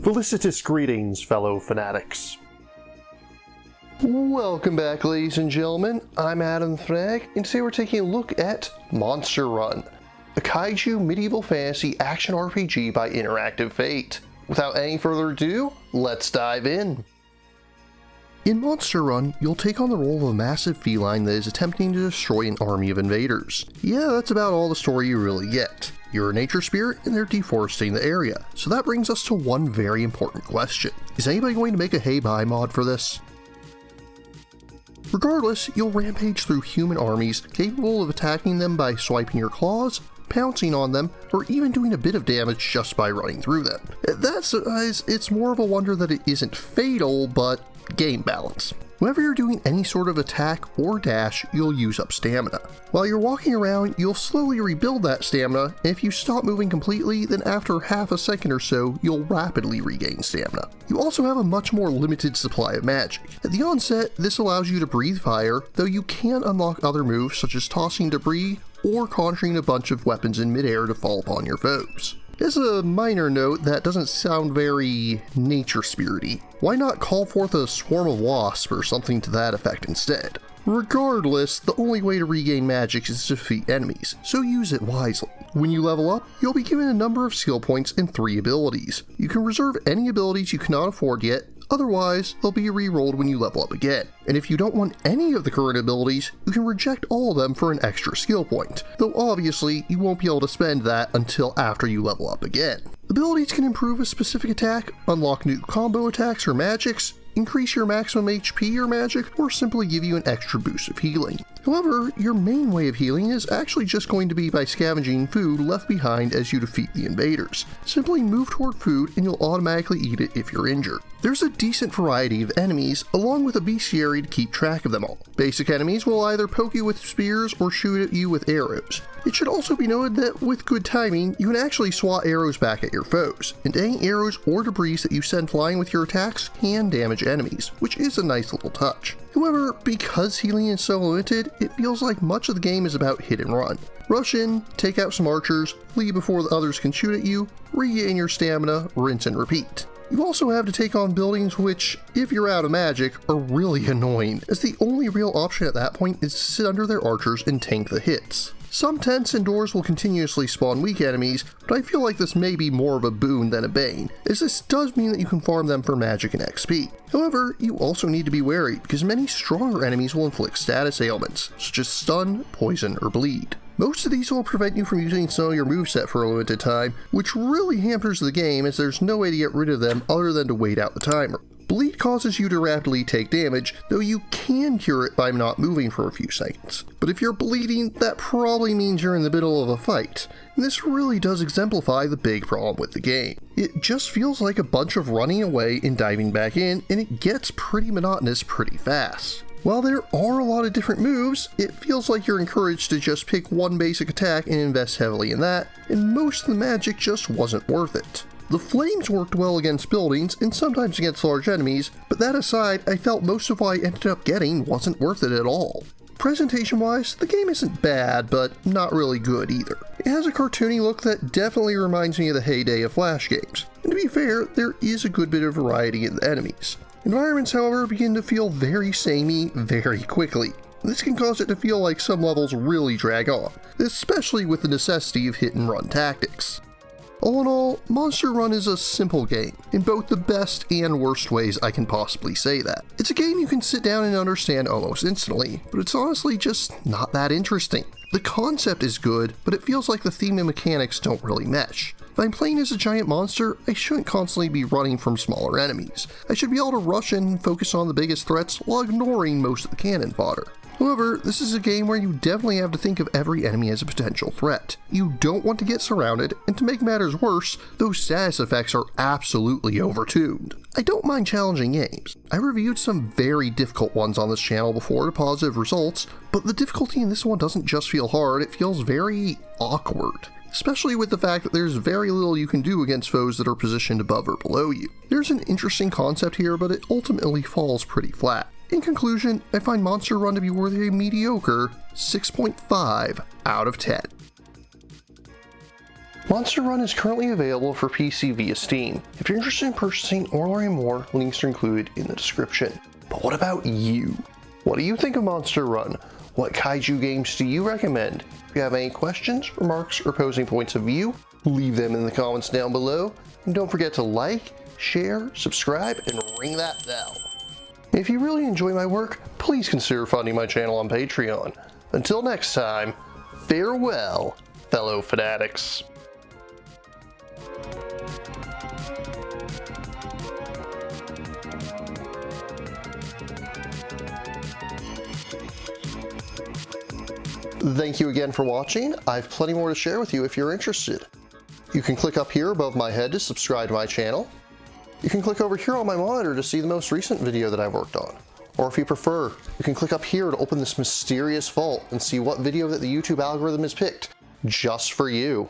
Felicitous greetings, fellow fanatics. Welcome back, ladies and gentlemen. I'm Adam Thrag, and today we're taking a look at Monster Run, a kaiju medieval fantasy action RPG by Interactive Fate. Without any further ado, let's dive in. In Monster Run, you'll take on the role of a massive feline that is attempting to destroy an army of invaders. Yeah, that's about all the story you really get. You're a nature spirit and they're deforesting the area, so that brings us to one very important question. Is anybody going to make a hey bye mod for this? Regardless, you'll rampage through human armies capable of attacking them by swiping your claws, pouncing on them, or even doing a bit of damage just by running through them. It's more of a wonder that it isn't fatal, but game balance. Whenever you're doing any sort of attack or dash, you'll use up stamina. While you're walking around, you'll slowly rebuild that stamina, and if you stop moving completely, then after half a second or so, you'll rapidly regain stamina. You also have a much more limited supply of magic. At the onset, this allows you to breathe fire, though you can unlock other moves such as tossing debris or conjuring a bunch of weapons in midair to fall upon your foes. As a minor note, that doesn't sound very nature spirity. Why not call forth a swarm of wasps or something to that effect instead? Regardless, the only way to regain magic is to defeat enemies, so use it wisely. When you level up, you'll be given a number of skill points and 3 abilities. You can reserve any abilities you cannot afford yet, otherwise they'll be re-rolled when you level up again. And if you don't want any of the current abilities, you can reject all of them for an extra skill point, though obviously you won't be able to spend that until after you level up again. Abilities can improve a specific attack, unlock new combo attacks or magics, increase your maximum HP or magic, or simply give you an extra boost of healing. However, your main way of healing is actually just going to be by scavenging food left behind as you defeat the invaders. Simply move toward food and you'll automatically eat it if you're injured. There's a decent variety of enemies, along with a bestiary to keep track of them all. Basic enemies will either poke you with spears or shoot at you with arrows. It should also be noted that with good timing, you can actually swat arrows back at your foes, and any arrows or debris that you send flying with your attacks can damage enemies, which is a nice little touch. However, because healing is so limited, it feels like much of the game is about hit and run. Rush in, take out some archers, leave before the others can shoot at you, regain your stamina, rinse and repeat. You also have to take on buildings which, if you're out of magic, are really annoying, as the only real option at that point is to sit under their archers and tank the hits. Some tents and doors will continuously spawn weak enemies, but I feel like this may be more of a boon than a bane, as this does mean that you can farm them for magic and XP. However, you also need to be wary, because many stronger enemies will inflict status ailments, such as stun, poison, or bleed. Most of these will prevent you from using some of your moveset for a limited time, which really hampers the game as there's no way to get rid of them other than to wait out the timer. Bleed causes you to rapidly take damage, though you can cure it by not moving for a few seconds. But if you're bleeding, that probably means you're in the middle of a fight, and this really does exemplify the big problem with the game. It just feels like a bunch of running away and diving back in, and it gets pretty monotonous pretty fast. While there are a lot of different moves, it feels like you're encouraged to just pick one basic attack and invest heavily in that, and most of the magic just wasn't worth it. The flames worked well against buildings and sometimes against large enemies, but that aside, I felt most of what I ended up getting wasn't worth it at all. Presentation-wise, the game isn't bad, but not really good either. It has a cartoony look that definitely reminds me of the heyday of Flash games, and to be fair, there is a good bit of variety in the enemies. Environments, however, begin to feel very samey very quickly. This can cause it to feel like some levels really drag on, especially with the necessity of hit-and-run tactics. All in all, Monster Run is a simple game, in both the best and worst ways I can possibly say that. It's a game you can sit down and understand almost instantly, but it's honestly just not that interesting. The concept is good, but it feels like the theme and mechanics don't really mesh. If I'm playing as a giant monster, I shouldn't constantly be running from smaller enemies. I should be able to rush in and focus on the biggest threats while ignoring most of the cannon fodder. However, this is a game where you definitely have to think of every enemy as a potential threat. You don't want to get surrounded, and to make matters worse, those status effects are absolutely overtuned. I don't mind challenging games. I reviewed some very difficult ones on this channel before to positive results, but the difficulty in this one doesn't just feel hard, it feels very awkward. Especially with the fact that there's very little you can do against foes that are positioned above or below you. There's an interesting concept here, but it ultimately falls pretty flat. In conclusion, I find Monster Run to be worthy a mediocre 6.5 out of 10. Monster Run is currently available for PC via Steam. If you're interested in purchasing or learning more, links are included in the description. But what about you? What do you think of Monster Run? What kaiju games do you recommend? If you have any questions, remarks, or opposing points of view, leave them in the comments down below. And don't forget to like, share, subscribe, and ring that bell. If you really enjoy my work, please consider funding my channel on Patreon. Until next time, farewell, fellow fanatics. Thank you again for watching. I have plenty more to share with you if you're interested. You can click up here above my head to subscribe to my channel. You can click over here on my monitor to see the most recent video that I've worked on. Or if you prefer, you can click up here to open this mysterious vault and see what video that the YouTube algorithm has picked just for you.